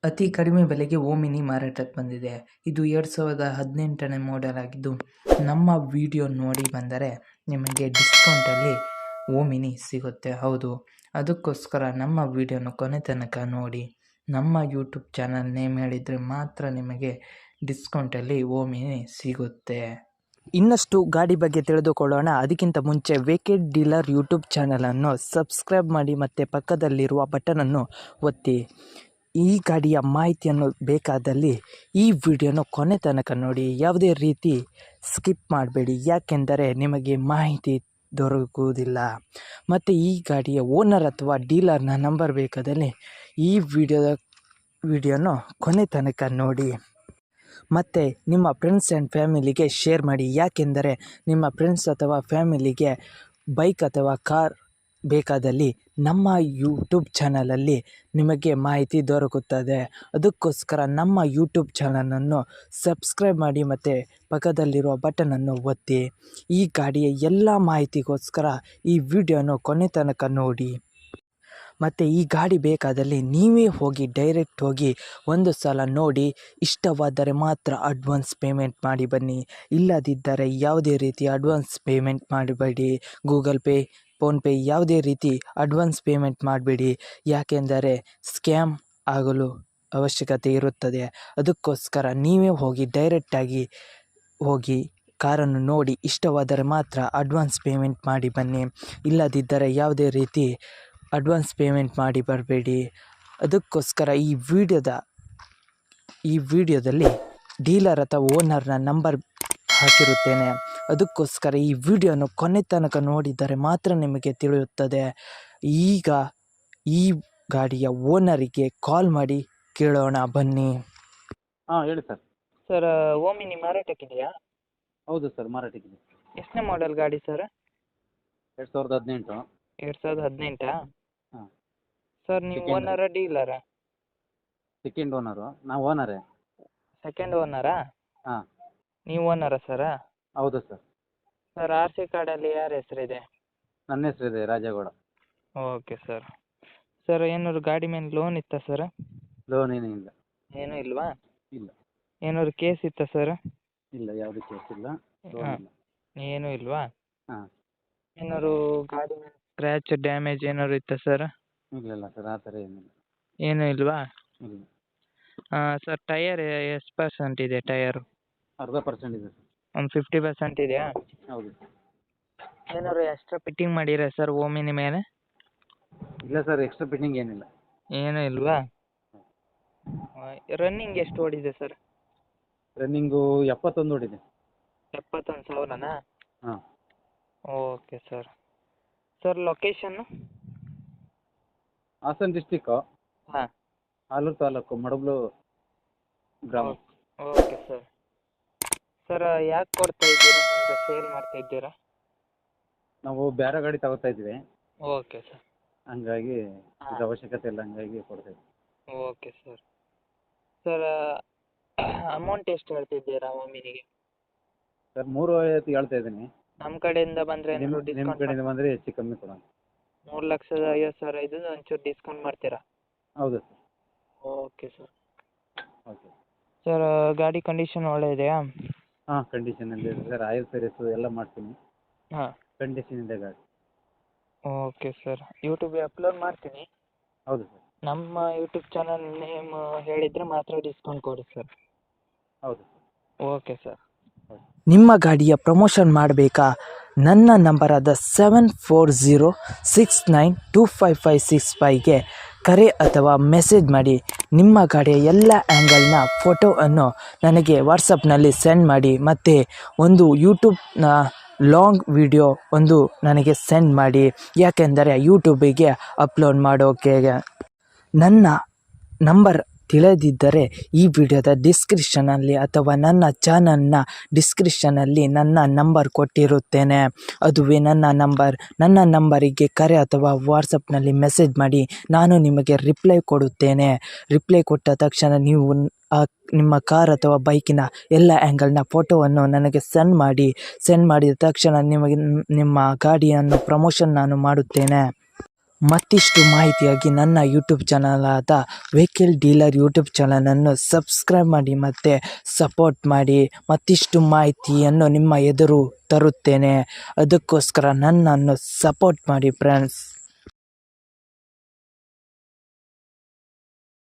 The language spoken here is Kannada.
ಅತಿ ಕಡಿಮೆ ಬೆಲೆಗೆ ಓಮಿನಿ ಮಾರಾಟಕ್ಕೆ ಬಂದಿದೆ. ಇದು 2018ನೇ ಮಾಡೆಲ್ ಆಗಿದ್ದು, ನಮ್ಮ ವಿಡಿಯೋ ನೋಡಿ ಬಂದರೆ ನಿಮಗೆ ಡಿಸ್ಕೌಂಟಲ್ಲಿ ಓಮಿನಿ ಸಿಗುತ್ತೆ. ಹೌದು, ಅದಕ್ಕೋಸ್ಕರ ನಮ್ಮ ವಿಡಿಯೋನ ಕೊನೆ ತನಕ ನೋಡಿ. ನಮ್ಮ ಯೂಟ್ಯೂಬ್ ಚಾನಲ್ ನೇಮ್ ಹೇಳಿದರೆ ಮಾತ್ರ ನಿಮಗೆ ಡಿಸ್ಕೌಂಟಲ್ಲಿ ಓಮಿನಿ ಸಿಗುತ್ತೆ. ಇನ್ನಷ್ಟು ಗಾಡಿ ಬಗ್ಗೆ ತಿಳಿದುಕೊಳ್ಳೋಣ. ಅದಕ್ಕಿಂತ ಮುಂಚೆ ವೇಕೆಡ್ ಡೀಲರ್ ಯೂಟ್ಯೂಬ್ ಚಾನಲನ್ನು ಸಬ್ಸ್ಕ್ರೈಬ್ ಮಾಡಿ ಮತ್ತು ಪಕ್ಕದಲ್ಲಿರುವ ಬಟನನ್ನು ಒತ್ತಿ. ಈ ಗಾಡಿಯ ಮಾಹಿತಿಯನ್ನು ಬೇಕಾದಲ್ಲಿ ಈ ವಿಡಿಯೋನ ಕೊನೆ ತನಕ ನೋಡಿ. ಯಾವುದೇ ರೀತಿ ಸ್ಕಿಪ್ ಮಾಡಬೇಡಿ, ಯಾಕೆಂದರೆ ನಿಮಗೆ ಮಾಹಿತಿ ದೊರಕುವುದಿಲ್ಲ. ಮತ್ತು ಈ ಗಾಡಿಯ ಓನರ್ ಅಥವಾ ಡೀಲರ್ನ ನಂಬರ್ ಬೇಕಾದಲ್ಲಿ ಈ ವಿಡಿಯೋನ ಕೊನೆ ತನಕ ನೋಡಿ. ಮತ್ತು ನಿಮ್ಮ ಫ್ರೆಂಡ್ಸ್ ಆ್ಯಂಡ್ ಫ್ಯಾಮಿಲಿಗೆ ಶೇರ್ ಮಾಡಿ, ಯಾಕೆಂದರೆ ನಿಮ್ಮ ಫ್ರೆಂಡ್ಸ್ ಅಥವಾ ಫ್ಯಾಮಿಲಿಗೆ ಬೈಕ್ ಅಥವಾ ಕಾರ್ ಬೇಕಾದಲ್ಲಿ ನಮ್ಮ ಯೂಟ್ಯೂಬ್ ಚಾನಲಲ್ಲಿ ನಿಮಗೆ ಮಾಹಿತಿ ದೊರಕುತ್ತದೆ. ಅದಕ್ಕೋಸ್ಕರ ನಮ್ಮ ಯೂಟ್ಯೂಬ್ ಚಾನಲನ್ನು ಸಬ್ಸ್ಕ್ರೈಬ್ ಮಾಡಿ ಮತ್ತು ಪಕ್ಕದಲ್ಲಿರುವ ಬಟನನ್ನು ಒತ್ತಿ. ಈ ಗಾಡಿಯ ಎಲ್ಲ ಮಾಹಿತಿಗೋಸ್ಕರ ಈ ವಿಡಿಯೋನ ಕೊನೆ ತನಕ ನೋಡಿ. ಮತ್ತು ಈ ಗಾಡಿ ಬೇಕಾದಲ್ಲಿ ನೀವೇ ಹೋಗಿ ಡೈರೆಕ್ಟ್ ಹೋಗಿ ಒಂದು ಸಲ ನೋಡಿ, ಇಷ್ಟವಾದರೆ ಮಾತ್ರ ಅಡ್ವಾನ್ಸ್ ಪೇಮೆಂಟ್ ಮಾಡಿ ಬನ್ನಿ. ಇಲ್ಲದಿದ್ದರೆ ಯಾವುದೇ ರೀತಿ ಅಡ್ವಾನ್ಸ್ ಪೇಮೆಂಟ್ ಮಾಡಬೇಡಿ. ಗೂಗಲ್ ಪೇ, ಫೋನ್ಪೇ ಯಾವುದೇ ರೀತಿ ಅಡ್ವಾನ್ಸ್ ಪೇಮೆಂಟ್ ಮಾಡಬೇಡಿ, ಯಾಕೆಂದರೆ ಸ್ಕ್ಯಾಮ್ ಆಗಲು ಅವಶ್ಯಕತೆ ಇರುತ್ತದೆ. ಅದಕ್ಕೋಸ್ಕರ ನೀವೇ ಹೋಗಿ ಡೈರೆಕ್ಟಾಗಿ ಹೋಗಿ ಕಾರನ್ನು ನೋಡಿ, ಇಷ್ಟವಾದರೆ ಮಾತ್ರ ಅಡ್ವಾನ್ಸ್ ಪೇಮೆಂಟ್ ಮಾಡಿ ಬನ್ನಿ. ಇಲ್ಲದಿದ್ದರೆ ಯಾವುದೇ ರೀತಿ ಅಡ್ವಾನ್ಸ್ ಪೇಮೆಂಟ್ ಮಾಡಿ ಬರಬೇಡಿ. ಅದಕ್ಕೋಸ್ಕರ ಈ ವಿಡಿಯೋದಲ್ಲಿ ಡೀಲರ್ ಅಥವಾ ಓನರ್ನ ನಂಬರ್ ಹಾಕಿರುತ್ತೇನೆ. ಅದಕ್ಕೋಸ್ಕರ ಈ ವಿಡಿಯೋನ ಕೊನೆ ತನಕ ನೋಡಿದರೆ ಮಾತ್ರ ನಿಮಗೆ ತಿಳಿಯುತ್ತದೆ. ಈಗ ಈ ಗಾಡಿಯ ಓನರಿಗೆ ಕಾಲ್ ಮಾಡಿ ಕೇಳೋಣ ಬನ್ನಿ. ಹೇಳಿ ಸರ್. Sir, Omni ಮಾರಾಟಕ್ಕಿದೆಯಾ? ಹೌದು ಸರ್, ಮಾರಾಟಕ್ಕಿದೆ. ಎಷ್ಟನೇ ಮಾಡೆಲ್ ಗಾಡಿ ಸರ್? 2018. 2018? ಹಾಂ. ಸರ್, ನೀವು ಓನರ ಡೀಲರಾ? Second owner. ನಾವು ಓನರೇ. ಸೆಕೆಂಡ್ ಓನರಾ? ಹಾಂ. ನೀವು ಓನರಾ ಸರ? ಹೌದು ಸರ್. ಸರ್, ಆರ್ ಸಿ ಕಾರ್ಡಲ್ಲಿ ಯಾರ ಹೆಸರಿದೆ? ನನ್ನ ಹೆಸರಿದೆ ರಾಜೇಗೌಡ. Okay sir. ಸರ್, ಏನಾದ್ರು ಗಾಡಿ ಮೇಲೆ ಲೋನ್ ಇತ್ತಾ ಸರ್? ಲೋನ್ ಏನೂ ಇಲ್ಲ. ಏನೂ ಇಲ್ವಾ? ಇಲ್ಲ. ಏನಾದ್ರು ಕೇಸ್ ಇತ್ತಾ ಸರ್? ಇಲ್ಲ, ಯಾವುದೇ ಕೇಸ್ ಇಲ್ಲ. ಲೋನ್ ಹಾಂ. ಇಲ್ಲ. ಏನೂ ಇಲ್ವಾ? ಹಾಂ. ಏನಾದ್ರು ಗಾಡಿ ಮೇಲೆ ಸ್ಕ್ರ್ಯಾಚ್ ಡ್ಯಾಮೇಜ್ ಏನಾದ್ರು ಇತ್ತಾ ಸರ್? ಇಲ್ಲ ಸರ್, ಆ ಥರ ಏನಿಲ್ಲ. ಏನೂ ಇಲ್ವಾ? ಇಲ್ಲ. ಸರ್, ಟಯರ್ ಎಷ್ಟು ಪರ್ಸೆಂಟ್ ಇದೆ ಟಯರು? 0.5% ಇದೆ ಸರ್. ಒಂದು 50% ಇದೆಯಾ? ಹೌದು. ಏನಾದ್ರು ಎಕ್ಸ್ಟ್ರಾ ಫಿಟ್ಟಿಂಗ್ ಮಾಡಿರಾ ಸರ್ ಓಮಿನಿ ಮೇಲೆ? ಇಲ್ಲ ಸರ್, ಎಕ್ಸ್ಟ್ರಾ ಫಿಟ್ಟಿಂಗ್ ಏನಿಲ್ಲ. ಏನೂ ಇಲ್ವಾ? ರನ್ನಿಂಗ್ ಎಷ್ಟು ಓಡಿದೆ ಸರ್? ರನ್ನಿಂಗು 71 ಓಡಿದೆ. 71,000ನಾ? ಹಾಂ. Okay sir. Sir, location? Hassan district, ಹಾಂ. ಆಲೂರು ತಾಲೂಕು, ಮಡಬ್ಲು ಗ್ರಾಮ. Okay sir. ಸರ್, ಯಾಕೆ ಕೊಡ್ತಾ ಇದ್ದೀರಾ ಅಂದರೆ ಸೇಲ್ ಮಾಡ್ತಾ ಇದ್ದೀರಾ? ನಾವು ಬೇರೆ ಗಾಡಿ ತಗೋತಾ ಇದ್ವಿ, ಓಕೆ ಸರ್. ಹಂಗಾಗಿ ಹಾಂ. ಇದು ಅವಶ್ಯಕತೆ ಇಲ್ಲ, ಹಂಗಾಗಿ ಕೊಡ್ತಾ ಇದ್ವಿ. Okay sir. ಸರ್, ಅಮೌಂಟ್ ಎಷ್ಟು ಹೇಳ್ತಿದ್ದೀರಾ ಓಮಿನಿಗೆ? ಸರ್, 350 ಹೇಳ್ತಾ ಇದ್ದೀನಿ. ನಮ್ಮ ಕಡೆಯಿಂದ ಬಂದರೆ ನಿಮ್ಮ ಏನಾದ್ರು ಡಿಸ್ಕೌಂಟ್ ಕಡೆಯಿಂದ ಬಂದರೆ ಹೆಚ್ಚು ಕಮ್ಮಿ ಕೊಡೋಣ. 3,50,000 ಇದು ಒಂಚೂರು ಡಿಸ್ಕೌಂಟ್ ಮಾಡ್ತೀರಾ? ಹೌದು sir. Okay sir. Okay. Sir, ಗಾಡಿ ಕಂಡೀಷನ್ ಒಳ್ಳೆ ಇದೆಯಾ? ಹಾಂ, ಕಂಡೀಷನಲ್ಲಿ ಇದೆ ಸರ್. ಆಯಿಲ್ ಸರ್ವಿಸು ಎಲ್ಲ ಮಾಡ್ತೀನಿ. ಹಾಂ. ಕಂಡೀಷನ್ ಇದೆ ಗಾಡಿ. Okay sir. ಯೂಟ್ಯೂಬಿಗೆ ಅಪ್ಲೋಡ್ ಮಾಡ್ತೀನಿ. ಹೌದು ಸರ್. ನಮ್ಮ ಯೂಟ್ಯೂಬ್ ಚಾನಲ್ ನೇಮ್ ಹೇಳಿದರೆ ಮಾತ್ರ ಡಿಸ್ಕೌಂಟ್ ಕೊಡಿ ಸರ್. ಹೌದು ಸರ್. Okay sir. ನಿಮ್ಮ ಗಾಡಿಯ ಪ್ರಮೋಷನ್ ಮಾಡಬೇಕಾ? ನನ್ನ ನಂಬರಾದ 7406925565ಗೆ ಕರೆ ಅಥವಾ ಮೆಸೇಜ್ ಮಾಡಿ. ನಿಮ್ಮ ಗಾಡಿಯ ಎಲ್ಲ ಆ್ಯಂಗಲ್ನ ಫೋಟೋವನ್ನು ನನಗೆ ವಾಟ್ಸಪ್ನಲ್ಲಿ ಸೆಂಡ್ ಮಾಡಿ. ಮತ್ತು ಒಂದು ಯೂಟ್ಯೂಬ್ನ ಲಾಂಗ್ ವಿಡಿಯೋ ಒಂದು ನನಗೆ ಸೆಂಡ್ ಮಾಡಿ, ಯಾಕೆಂದರೆ ಯೂಟ್ಯೂಬಿಗೆ ಅಪ್ಲೋಡ್ ಮಾಡೋಕೆ. ನನ್ನ ನಂಬರ್ ತಿಳಿದಿದ್ದರೆ ಈ ವಿಡಿಯೋದ ಡಿಸ್ಕ್ರಿಪ್ಷನಲ್ಲಿ ಅಥವಾ ನನ್ನ ಚಾನಲ್ನ ಡಿಸ್ಕ್ರಿಪ್ಷನಲ್ಲಿ ನನ್ನ ನಂಬರ್ ಕೊಟ್ಟಿರುತ್ತೇನೆ. ಅದುವೇ ನನ್ನ ನಂಬರ್. ನನ್ನ ನಂಬರಿಗೆ ಕರೆ ಅಥವಾ ವಾಟ್ಸಪ್ನಲ್ಲಿ ಮೆಸೇಜ್ ಮಾಡಿ, ನಾನು ನಿಮಗೆ ರಿಪ್ಲೈ ಕೊಡುತ್ತೇನೆ. ರಿಪ್ಲೈ ಕೊಟ್ಟ ತಕ್ಷಣ ನೀವು ನಿಮ್ಮ ಕಾರ್ ಅಥವಾ ಬೈಕಿನ ಎಲ್ಲ ಆ್ಯಂಗಲ್ನ ಫೋಟೋವನ್ನು ನನಗೆ ಸೆಂಡ್ ಮಾಡಿದ ತಕ್ಷಣ ನಿಮ್ಮ ಗಾಡಿಯನ್ನು ಪ್ರಮೋಷನ್ ನಾನು ಮಾಡುತ್ತೇನೆ. ಮತ್ತಿಷ್ಟು ಮಾಹಿತಿಯಾಗಿ ನನ್ನ ಯೂಟ್ಯೂಬ್ ಚಾನಲ್ ಆದ ವೆಹಿಕಲ್ ಡೀಲರ್ ಯೂಟ್ಯೂಬ್ ಚಾನಲನ್ನು ಸಬ್ಸ್ಕ್ರೈಬ್ ಮಾಡಿ ಮತ್ತು ಸಪೋರ್ಟ್ ಮಾಡಿ. ಮತ್ತಿಷ್ಟು ಮಾಹಿತಿಯನ್ನು ನಿಮ್ಮ ಎದುರು ತರುತ್ತೇನೆ. ಅದಕ್ಕೋಸ್ಕರ ನನ್ನನ್ನು ಸಪೋರ್ಟ್ ಮಾಡಿ ಫ್ರೆಂಡ್ಸ್.